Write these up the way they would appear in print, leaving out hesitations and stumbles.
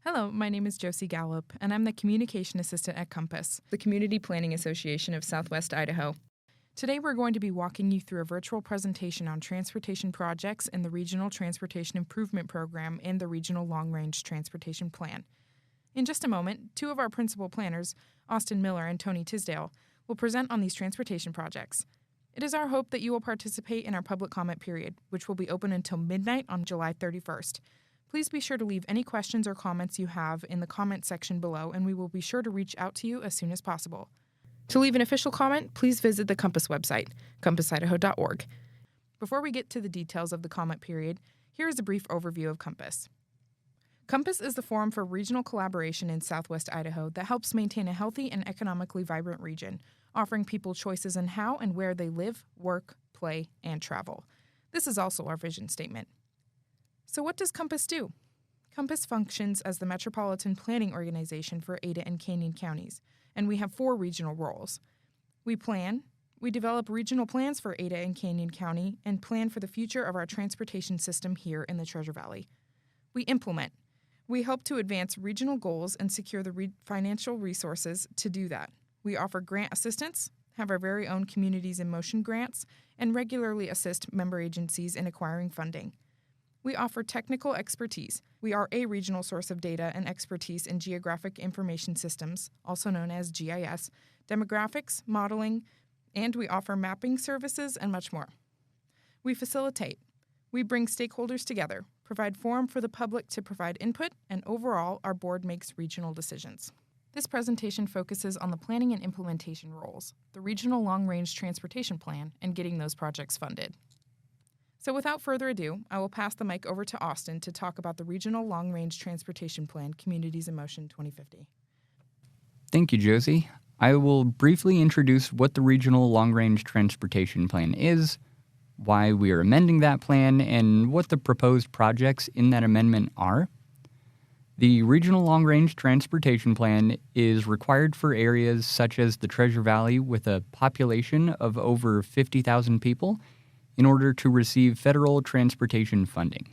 Hello, my name is Josie Gallup, and I'm the Communication Assistant at Compass, the Community Planning Association of Southwest Idaho. Today we're going to be walking you through a virtual presentation on transportation projects in the Regional Transportation Improvement Program and the Regional Long-Range Transportation Plan. In just a moment, two of our principal planners, Austin Miller and Tony Tisdale, will present on these transportation projects. It is our hope that you will participate in our public comment period, which will be open until midnight on July 31st. Please be sure to leave any questions or comments you have in the comment section below, and we will be sure to reach out to you as soon as possible. To leave an official comment, please visit the Compass website, compassidaho.org. Before we get to the details of the comment period, here is a brief overview of Compass. Compass is the forum for regional collaboration in Southwest Idaho that helps maintain a healthy and economically vibrant region, offering people choices in how and where they live, work, play, and travel. This is also our vision statement. So what does Compass do? Compass functions as the Metropolitan Planning Organization for Ada and Canyon counties, and we have 4 regional roles. We develop regional plans for Ada and Canyon County, and plan for the future of our transportation system here in the Treasure Valley. We implement. We help to advance regional goals and secure the financial resources to do that. We offer grant assistance, have our very own Communities in Motion grants, and regularly assist member agencies in acquiring funding. We offer technical expertise. We are a regional source of data and expertise in geographic information systems, also known as GIS, demographics, modeling, and we offer mapping services and much more. We facilitate. We bring stakeholders together, provide forum for the public to provide input, and overall, our board makes regional decisions. This presentation focuses on the planning and implementation roles, the Regional Long-Range Transportation Plan, and getting those projects funded. So without further ado, I will pass the mic over to Austin to talk about the Regional Long-Range Transportation Plan, Communities in Motion 2050. Thank you, Josie. I will briefly introduce what the Regional Long-Range Transportation Plan is, why we are amending that plan, and what the proposed projects in that amendment are. The Regional Long-Range Transportation Plan is required for areas such as the Treasure Valley with a population of over 50,000 people in order to receive federal transportation funding.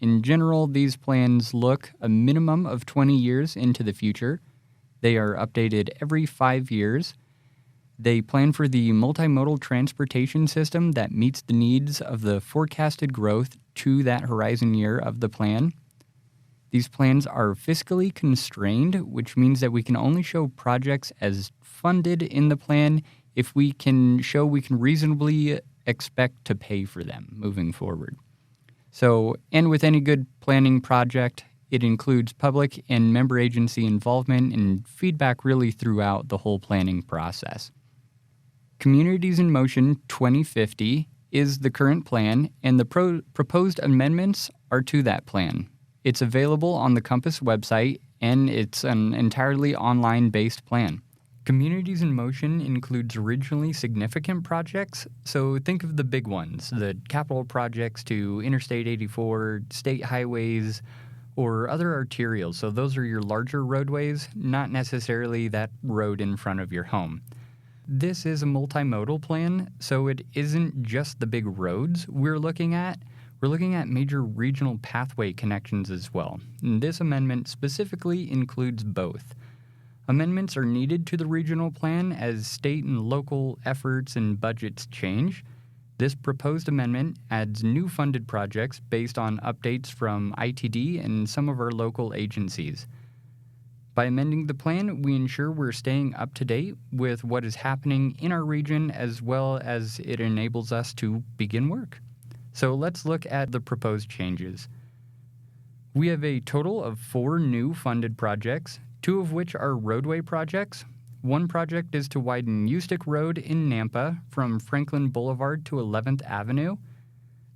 In general, these plans look a minimum of 20 years into the future. They are updated every 5 years. They plan for the multimodal transportation system that meets the needs of the forecasted growth to that horizon year of the plan. These plans are fiscally constrained, which means that we can only show projects as funded in the plan if we can show we can reasonably expect to pay for them moving forward. And with any good planning project, it includes public and member agency involvement and feedback really throughout the whole planning process. Communities in Motion 2050 is the current plan, and the proposed amendments are to that plan. It's available on the Compass website, and it's an entirely online-based plan. Communities in Motion includes regionally significant projects, so think of the big ones, the capital projects to Interstate 84, state highways, or other arterials. So those are your larger roadways, not necessarily that road in front of your home. This is a multimodal plan, so it isn't just the big roads we're looking at. We're looking at major regional pathway connections as well. And this amendment specifically includes both. Amendments are needed to the regional plan as state and local efforts and budgets change. This proposed amendment adds new funded projects based on updates from ITD and some of our local agencies. By amending the plan, we ensure we're staying up to date with what is happening in our region, as well as it enables us to begin work. So let's look at the proposed changes. We have a total of 4 new funded projects, 2 of which are roadway projects. One project is to widen Ustick Road in Nampa from Franklin Boulevard to 11th Avenue.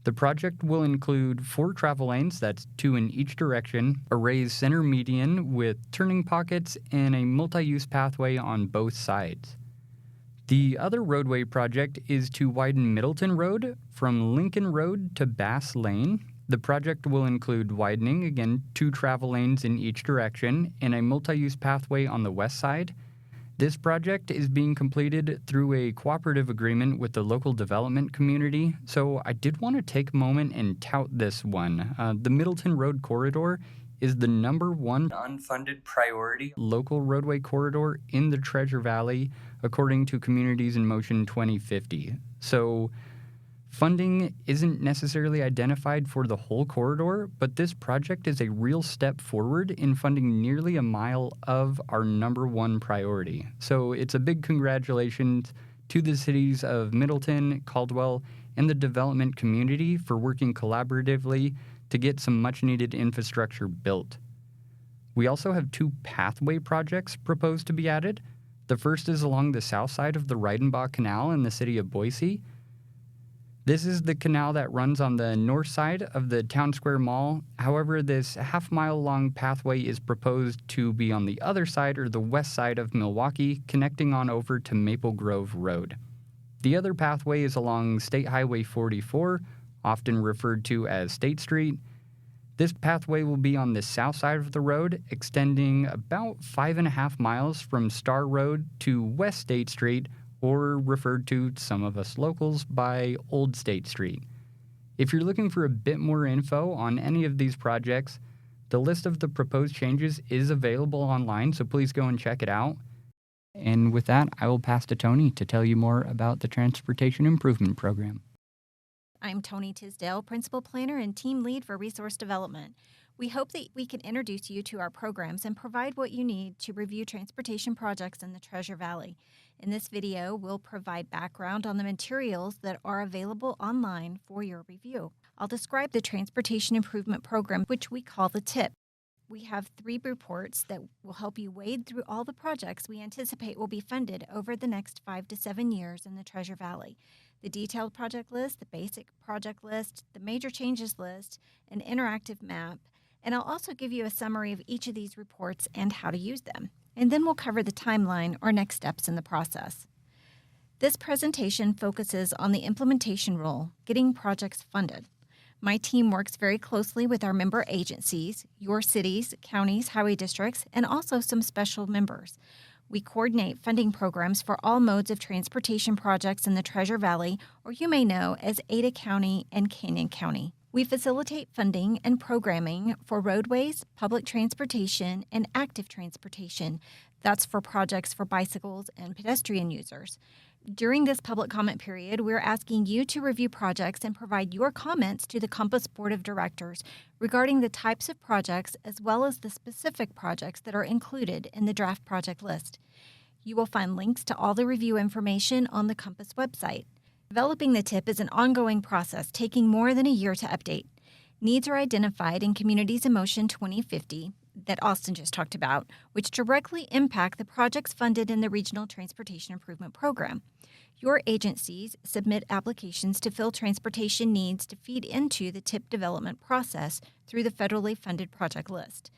The project will include 4 travel lanes, that's 2 in each direction, a raised center median with turning pockets, and a multi-use pathway on both sides. The other roadway project is to widen Middleton Road from Lincoln Road to Bass Lane. The project will include widening, again, 2 travel lanes in each direction, and a multi-use pathway on the west side. This project is being completed through a cooperative agreement with the local development community, so I did want to take a moment and tout this one. The Middleton Road corridor is the #1 unfunded priority local roadway corridor in the Treasure Valley, according to Communities in Motion 2050. So, funding isn't necessarily identified for the whole corridor, but this project is a real step forward in funding nearly a mile of our #1 priority. So, it's a big congratulations to the cities of Middleton, Caldwell, and the development community for working collaboratively to get some much-needed infrastructure built. We also have 2 pathway projects proposed to be added. The first is along the south side of the Reidenbach Canal in the city of Boise. This is the canal that runs on the north side of the Town Square Mall. However, this half-mile-long pathway is proposed to be on the other side, or the west side of Milwaukee, connecting on over to Maple Grove Road. The other pathway is along State Highway 44, often referred to as State Street. This pathway will be on the south side of the road, extending about 5.5 miles from Star Road to West State Street, or referred to some of us locals by Old State Street. If you're looking for a bit more info on any of these projects, the list of the proposed changes is available online, so please go and check it out. And with that, I will pass to Tony to tell you more about the Transportation Improvement Program. I'm Tony Tisdale, Principal Planner and Team Lead for Resource Development. We hope that we can introduce you to our programs and provide what you need to review transportation projects in the Treasure Valley. In this video, we'll provide background on the materials that are available online for your review. I'll describe the Transportation Improvement Program, which we call the TIP. We have 3 reports that will help you wade through all the projects we anticipate will be funded over the next 5 to 7 years in the Treasure Valley. The detailed project list, the basic project list, the major changes list, an interactive map, and I'll also give you a summary of each of these reports and how to use them. And then we'll cover the timeline or next steps in the process. This presentation focuses on the implementation role, getting projects funded. My team works very closely with our member agencies, your cities, counties, highway districts, and also some special members. We coordinate funding programs for all modes of transportation projects in the Treasure Valley, or you may know as Ada County and Canyon County. We facilitate funding and programming for roadways, public transportation, and active transportation. That's for projects for bicycles and pedestrian users. During this public comment period, we're asking you to review projects and provide your comments to the Compass Board of Directors regarding the types of projects as well as the specific projects that are included in the draft project list. You will find links to all the review information on the Compass website. Developing the TIP is an ongoing process, taking more than a year to update. Needs are identified in Communities in Motion 2050 that Austin just talked about, which directly impact the projects funded in the Regional Transportation Improvement Program. Your agencies submit applications to fill transportation needs to feed into the TIP development process through the federally funded project list.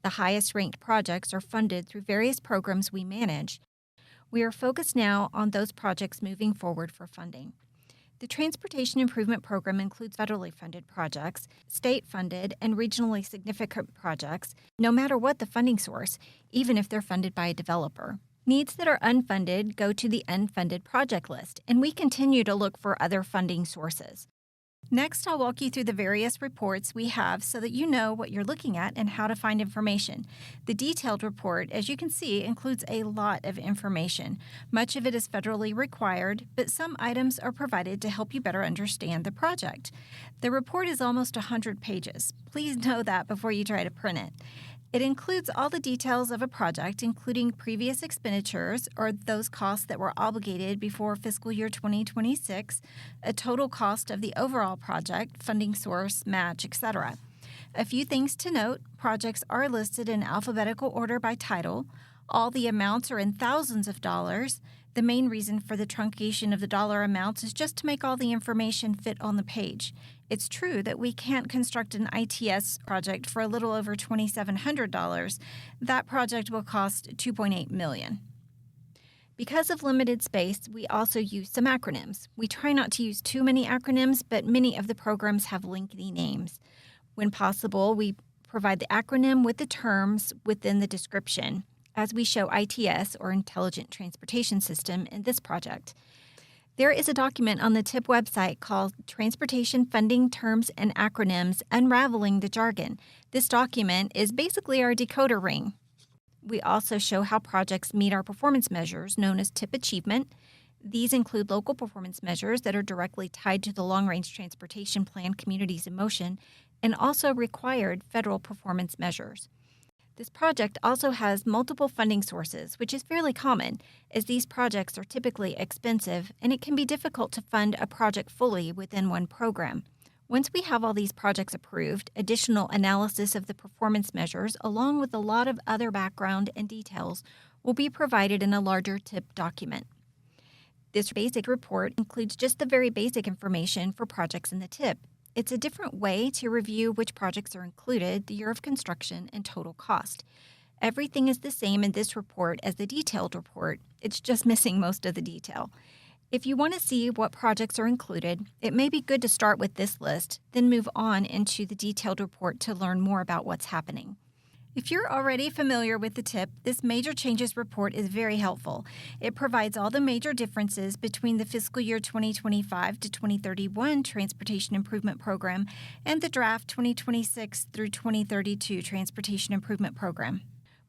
The highest ranked projects are funded through various programs we manage. We are focused now on those projects moving forward for funding. The Transportation Improvement Program includes federally funded projects, state-funded, and regionally significant projects, no matter what the funding source, even if they're funded by a developer. Needs that are unfunded go to the unfunded project list, and we continue to look for other funding sources. Next, I'll walk you through the various reports we have so that you know what you're looking at and how to find information. The detailed report, as you can see, includes a lot of information. Much of it is federally required, but some items are provided to help you better understand the project. The report is almost 100 pages. Please know that before you try to print it. It includes all the details of a project, including previous expenditures or those costs that were obligated before fiscal year 2026, a total cost of the overall project, funding source, match, etc. A few things to note: projects are listed in alphabetical order by title. All the amounts are in thousands of dollars. The main reason for the truncation of the dollar amounts is just to make all the information fit on the page. It's true that we can't construct an ITS project for a little over $2,700. That project will cost $2.8 million. Because of limited space, we also use some acronyms. We try not to use too many acronyms, but many of the programs have lengthy names. When possible, we provide the acronym with the terms within the description, as we show ITS, or Intelligent Transportation System, in this project. There is a document on the TIP website called Transportation Funding Terms and Acronyms Unraveling the Jargon. This document is basically our decoder ring. We also show how projects meet our performance measures known as TIP achievement. These include local performance measures that are directly tied to the Long-Range Transportation Plan Communities in Motion and also required federal performance measures. This project also has multiple funding sources, which is fairly common, as these projects are typically expensive and it can be difficult to fund a project fully within one program. Once we have all these projects approved, additional analysis of the performance measures, along with a lot of other background and details, will be provided in a larger TIP document. This basic report includes just the very basic information for projects in the TIP. It's a different way to review which projects are included, the year of construction, and total cost. Everything is the same in this report as the detailed report. It's just missing most of the detail. If you want to see what projects are included, it may be good to start with this list, then move on into the detailed report to learn more about what's happening. If you're already familiar with the TIP, this Major Changes report is very helpful. It provides all the major differences between the fiscal year 2025 to 2031 Transportation Improvement Program and the draft 2026 through 2032 Transportation Improvement Program.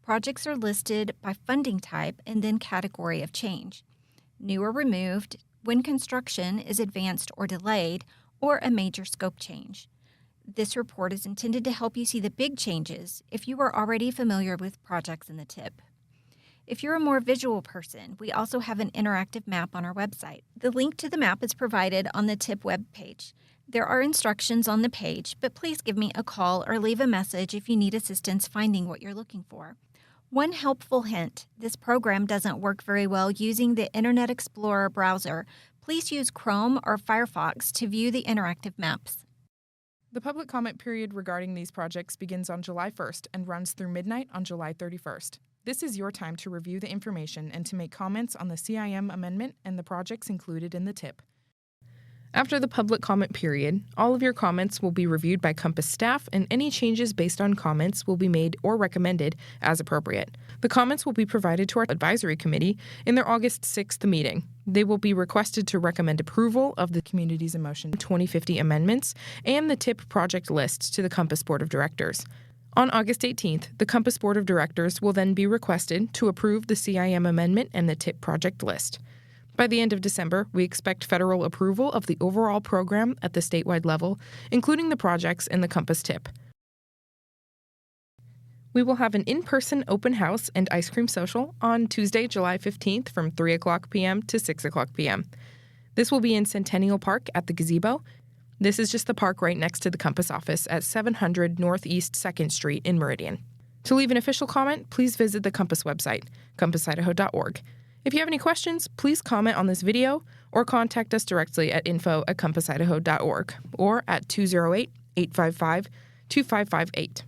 Projects are listed by funding type and then category of change. New or removed, when construction is advanced or delayed, or a major scope change. This report is intended to help you see the big changes if you are already familiar with projects in the TIP. If you're a more visual person, we also have an interactive map on our website. The link to the map is provided on the TIP webpage. There are instructions on the page, but please give me a call or leave a message if you need assistance finding what you're looking for. One helpful hint, this program doesn't work very well using the Internet Explorer browser. Please use Chrome or Firefox to view the interactive maps. The public comment period regarding these projects begins on July 1st and runs through midnight on July 31st. This is your time to review the information and to make comments on the CIM amendment and the projects included in the TIP. After the public comment period, all of your comments will be reviewed by Compass staff, and any changes based on comments will be made or recommended as appropriate. The comments will be provided to our advisory committee in their August 6th meeting. They will be requested to recommend approval of the Communities in Motion 2050 amendments and the TIP project list to the Compass Board of Directors. On August 18th, the Compass Board of Directors will then be requested to approve the CIM amendment and the TIP project list. By the end of December, we expect federal approval of the overall program at the statewide level, including the projects in the Compass TIP. We will have an in-person open house and ice cream social on Tuesday, July 15th from 3 o'clock p.m. to 6 o'clock p.m. This will be in Centennial Park at the gazebo. This is just the park right next to the Compass office at 700 Northeast 2nd Street in Meridian. To leave an official comment, please visit the Compass website, compassidaho.org. If you have any questions, please comment on this video or contact us directly at info@compassidaho.org or at 208-855-2558.